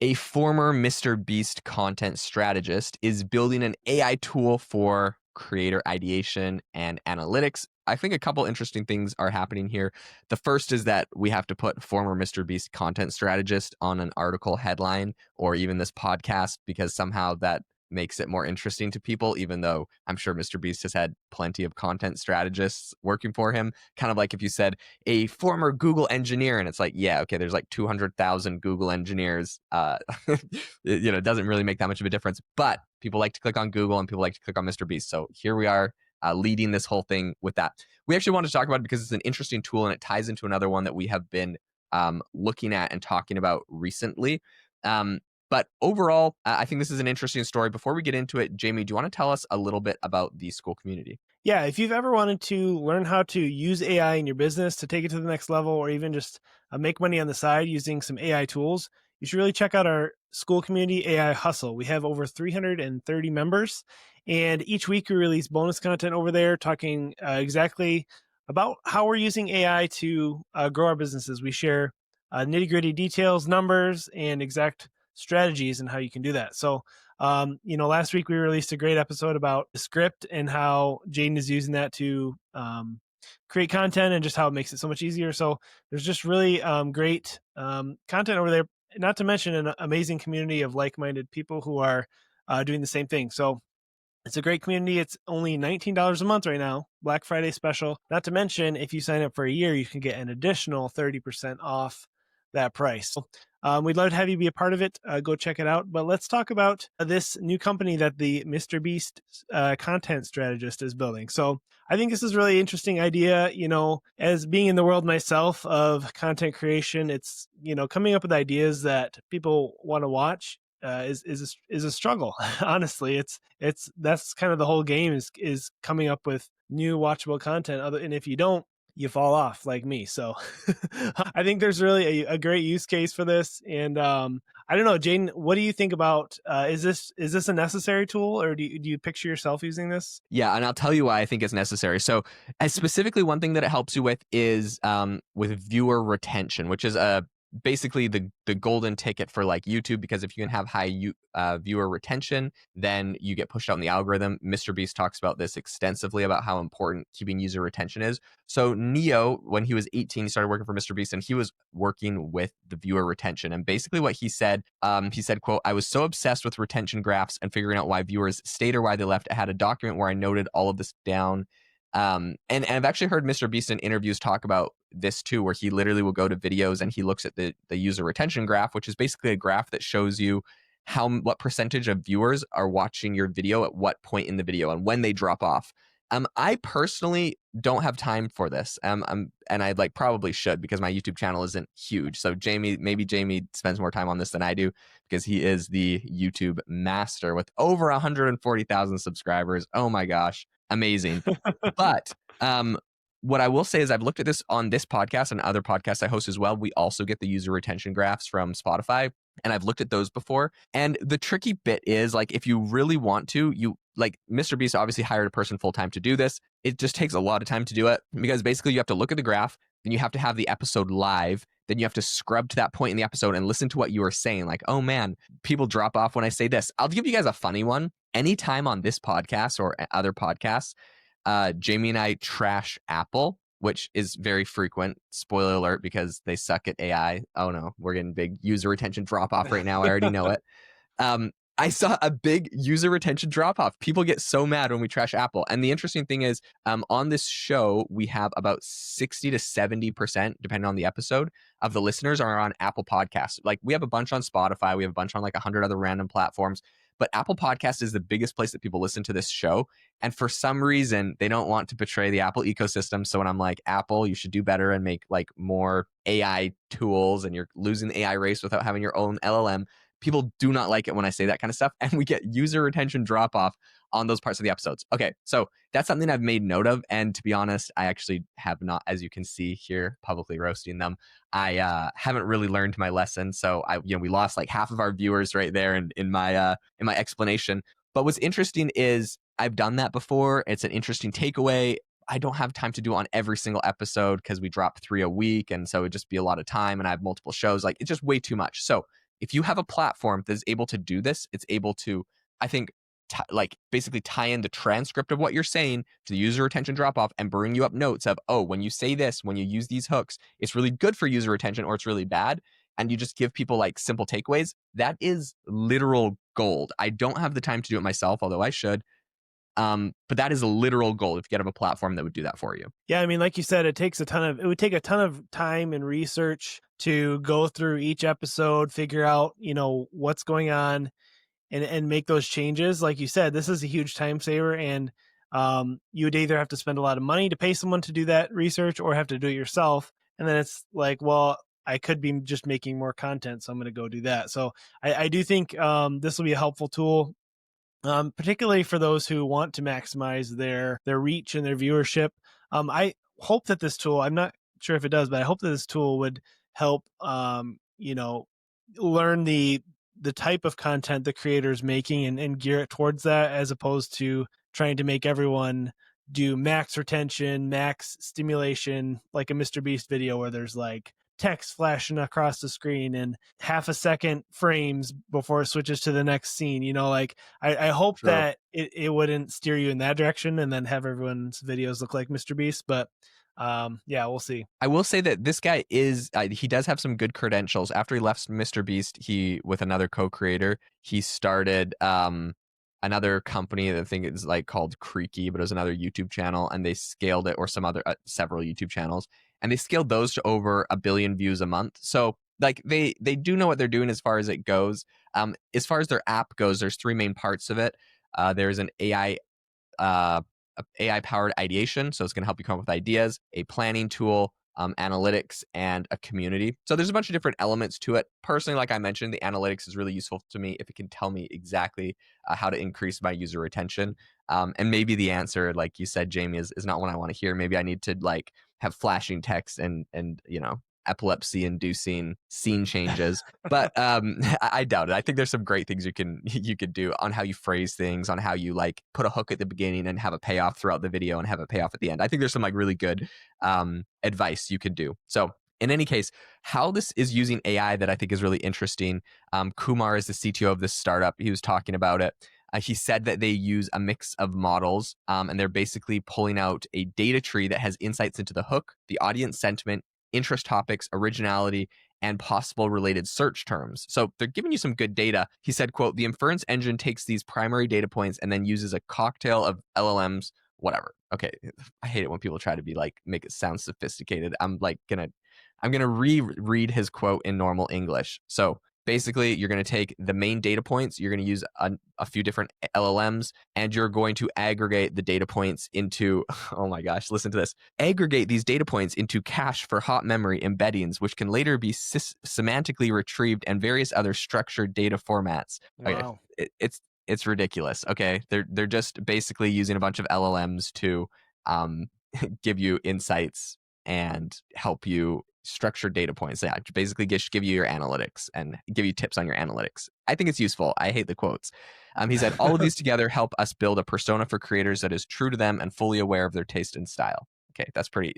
A former MrBeast content strategist is building an AI tool for creator ideation and analytics. I think a couple interesting things are happening here. The first is that we have to put former MrBeast content strategist on an article headline or even this podcast because somehow that makes it more interesting to people, even though I'm sure MrBeast has had plenty of content strategists working for him. Kind of like if you said a former Google engineer, and it's like, yeah, okay, there's like 200,000 Google engineers. It doesn't really make that much of a difference, but people like to click on Google and people like to click on MrBeast. So here we are leading this whole thing with that. We actually want to talk about it because it's an interesting tool and it ties into another one that we have been looking at and talking about recently. But overall, I think this is an interesting story. Before we get into it, Jamie, do you want to tell us a little bit about the school community? Yeah, if you've ever wanted to learn how to use AI in your business to take it to the next level, or even just make money on the side using some AI tools, you should really check out our school community AI Hustle. We have over 330 members, and each week we release bonus content over there talking exactly about how we're using AI to grow our businesses. We share nitty-gritty details, numbers, and exact strategies and how you can do that. So last week we released a great episode about the script and how Jaden is using that to create content and just how it makes it so much easier. So there's just really great content over there, not to mention an amazing community of like-minded people who are doing the same thing. So it's a great community. It's only $19 a month right now, Black Friday special. Not to mention, if you sign up for a year, you can get an additional 30% off that price. So, we'd love to have you be a part of it. Go check it out. But let's talk about this new company that the MrBeast content strategist is building. So I think this is a really interesting idea. As being in the world myself of content creation, it's, coming up with ideas that people want to watch is a struggle. Honestly, that's kind of the whole game is coming up with new watchable content. And if you don't, you fall off like me. So I think there's really a great use case for this. And I don't know, Jaden, what do you think about, is this a necessary tool, or do you picture yourself using this? Yeah, and I'll tell you why I think it's necessary. So, as specifically, one thing that it helps you with is with viewer retention, which is basically the golden ticket for like YouTube, because if you can have high viewer retention, then you get pushed out in the algorithm. MrBeast talks about this extensively about how important keeping user retention is. So Neo, when he was 18, he started working for MrBeast, and he was working with the viewer retention. And basically what he said, quote, "I was so obsessed with retention graphs and figuring out why viewers stayed or why they left. I had a document where I noted all of this down." And I've actually heard MrBeast in interviews talk about this too, where he literally will go to videos and he looks at the user retention graph, which is basically a graph that shows you what percentage of viewers are watching your video at what point in the video and when they drop off. I personally don't have time for this. And I probably should, because my YouTube channel isn't huge. So maybe Jamie spends more time on this than I do, because he is the YouTube master with over 140,000 subscribers. Oh my gosh. Amazing. But what I will say is I've looked at this on this podcast and other podcasts I host as well. We also get the user retention graphs from Spotify, and I've looked at those before. And the tricky bit is, like, if you really want to, MrBeast obviously hired a person full time to do this. It just takes a lot of time to do it, because basically you have to look at the graph, then you have to have the episode live, then you have to scrub to that point in the episode and listen to what you were saying. Like, oh man, people drop off when I say this. I'll give you guys a funny one. Anytime on this podcast or other podcasts, Jamie and I trash Apple, which is very frequent. Spoiler alert, because they suck at AI. Oh no, we're getting big user retention drop off right now. I already know it. I saw a big user retention drop off. People get so mad when we trash Apple. And the interesting thing is, on this show, we have about 60 to 70%, depending on the episode, of the listeners are on Apple Podcasts. Like, we have a bunch on Spotify. We have a bunch on like 100 other random platforms. But Apple Podcast is the biggest place that people listen to this show. And for some reason, they don't want to betray the Apple ecosystem. So when I'm like, Apple, you should do better and make like more AI tools, and you're losing the AI race without having your own LLM, people do not like it when I say that kind of stuff. And we get user retention drop off on those parts of the episodes. Okay, so that's something I've made note of. And to be honest, I actually have not, as you can see here, publicly roasting them. I haven't really learned my lesson. So we lost like half of our viewers right there in my explanation. But what's interesting is I've done that before. It's an interesting takeaway. I don't have time to do on every single episode because we drop 3 a week. And so it'd just be a lot of time, and I have multiple shows. Like, it's just way too much. So if you have a platform that's able to do this, it's able to, I think, like basically tie in the transcript of what you're saying to the user retention drop off and bring you up notes of, oh, when you say this, when you use these hooks, it's really good for user retention or it's really bad. And you just give people like simple takeaways. That is literal gold. I don't have the time to do it myself, although I should. But that is a literal goal if you get a platform that would do that for you. Yeah, I mean, like you said, it would take a ton of time and research to go through each episode, figure out, what's going on, and make those changes. Like you said, this is a huge time saver, and you would either have to spend a lot of money to pay someone to do that research or have to do it yourself. And then it's like, well, I could be just making more content, so I'm going to go do that. So I do think this will be a helpful tool, particularly for those who want to maximize their reach and their viewership. I hope that this tool, I'm not sure if it does, but I hope that this tool would help, learn the type of content the creator is making, and gear it towards that, as opposed to trying to make everyone do max retention, max stimulation, like a MrBeast video where there's like text flashing across the screen and half a second frames before it switches to the next scene. Like I hope True. that it wouldn't steer you in that direction and then have everyone's videos look like MrBeast. But yeah, we'll see. I will say that this guy is, he does have some good credentials. After he left MrBeast, he, with another co-creator, he started another company that I think is like called Creaky, but it was another YouTube channel, and they scaled it, or some other, several YouTube channels, and they scaled those to over 1 billion views a month. So like they do know what they're doing as far as it goes. As far as their app goes, there's 3 main parts of it. There's an AI powered ideation, so it's going to help you come up with ideas, a planning tool, analytics, and a community. So there's a bunch of different elements to it. Personally, like I mentioned, the analytics is really useful to me if it can tell me exactly how to increase my user retention. And maybe the answer, like you said, Jamie, is not what I want to hear. Maybe I need to like have flashing text and epilepsy inducing scene changes. But I doubt it. I think there's some great things you could do on how you phrase things, on how you like put a hook at the beginning and have a payoff throughout the video and have a payoff at the end. I think there's some like really good advice you could do. So in any case, how this is using AI that I think is really interesting. Kumar is the CTO of this startup. He was talking about it. He said that they use a mix of models, and they're basically pulling out a data tree that has insights into the hook, the audience sentiment, interest topics, originality, and possible related search terms. So they're giving you some good data. He said, quote, the inference engine takes these primary data points and then uses a cocktail of LLMs, whatever. Okay, I hate it when people try to be like, make it sound sophisticated. I'm gonna reread his quote in normal English. So basically, you're going to take the main data points, you're going to use a few different LLMs, and you're going to aggregate the data points into, oh my gosh, listen to this. Aggregate these data points into cache for hot memory embeddings, which can later be semantically retrieved and various other structured data formats. Wow. Okay, it's ridiculous. Okay, they're just basically using a bunch of LLMs to give you insights and help you structure data points. Yeah, basically just give you your analytics and give you tips on your analytics. I think it's useful. I hate the quotes. He said, all of these together help us build a persona for creators that is true to them and fully aware of their taste and style. Okay, that's pretty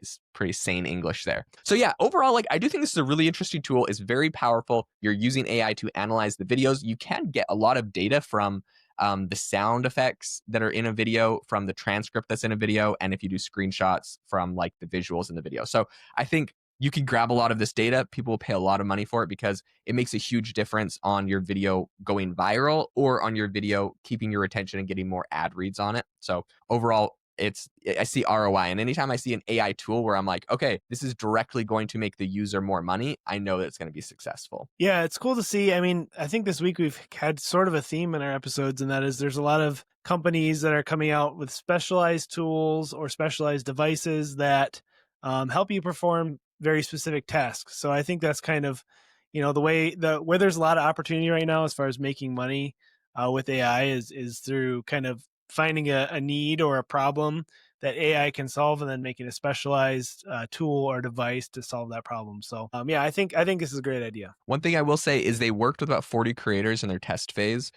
sane English there. So yeah, overall, like I do think this is a really interesting tool. It's very powerful. You're using AI to analyze the videos. You can get a lot of data from the sound effects that are in a video, from the transcript that's in a video, and if you do screenshots from like the visuals in the video. So I think you can grab a lot of this data. People will pay a lot of money for it because it makes a huge difference on your video going viral or on your video keeping your attention and getting more ad reads on it. So overall, I see ROI. And anytime I see an AI tool where I'm like, okay, this is directly going to make the user more money, I know that it's going to be successful. Yeah, it's cool to see. I mean, I think this week we've had sort of a theme in our episodes, and that is there's a lot of companies that are coming out with specialized tools or specialized devices that help you perform very specific tasks. So I think that's kind of, where there's a lot of opportunity right now as far as making money with AI is through kind of finding a need or a problem that AI can solve, and then making a specialized tool or device to solve that problem. So yeah, I think this is a great idea. One thing I will say is they worked with about 40 creators in their test phase,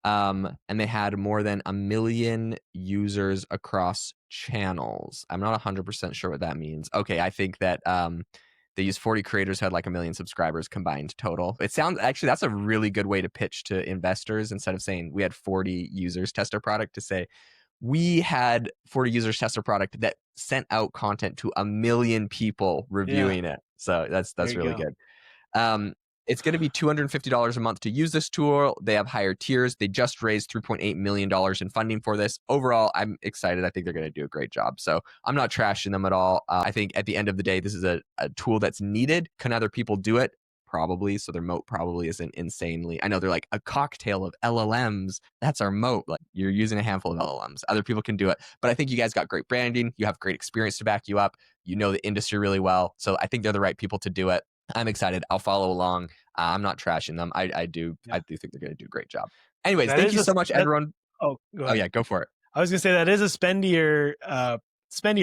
and they had more than 1 million users across channels. I'm not 100% sure what that means. Okay, I think that They used 40 creators who had like 1 million subscribers combined total. It sounds actually that's a really good way to pitch to investors instead of saying we had 40 users test our product to say we had 40 users test our product that sent out content to 1 million people Yeah, reviewing it. So there that's you really go. good. It's going to be $250 a month to use this tool. They have higher tiers. They just raised $3.8 million in funding for this. Overall, I'm excited. I think they're going to do a great job. So I'm not trashing them at all. I think at the end of the day, this is a tool that's needed. Can other people do it? Probably. So their moat probably isn't insanely. I know they're like a cocktail of LLMs. That's our moat. Like you're using a handful of LLMs. Other people can do it. But I think you guys got great branding. You have great experience to back you up. You know the industry really well. So I think they're the right people to do it. I'm excited. I'll follow along. I'm not trashing them. I do Yeah. think they're going to do a great job. Anyways, That thank is you so much, everyone. oh, go Oh ahead. yeah, go for it. I was gonna say that is a spendier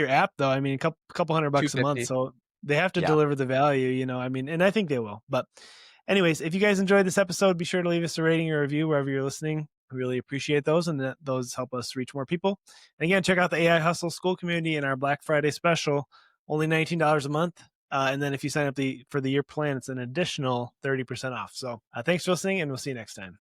app though. I mean, a couple $100 a month, 250. so they have to Yeah. deliver the value, you know. I mean, and I think they will. But anyways, if you guys enjoyed this episode, be sure to leave us a rating or review wherever you're listening. We really appreciate those, and those help us reach more people. And again, check out the AI Hustle School Community and our Black Friday special, only $19 a month. And then if you sign up for the year plan, it's an additional 30% off. So thanks for listening, and we'll see you next time.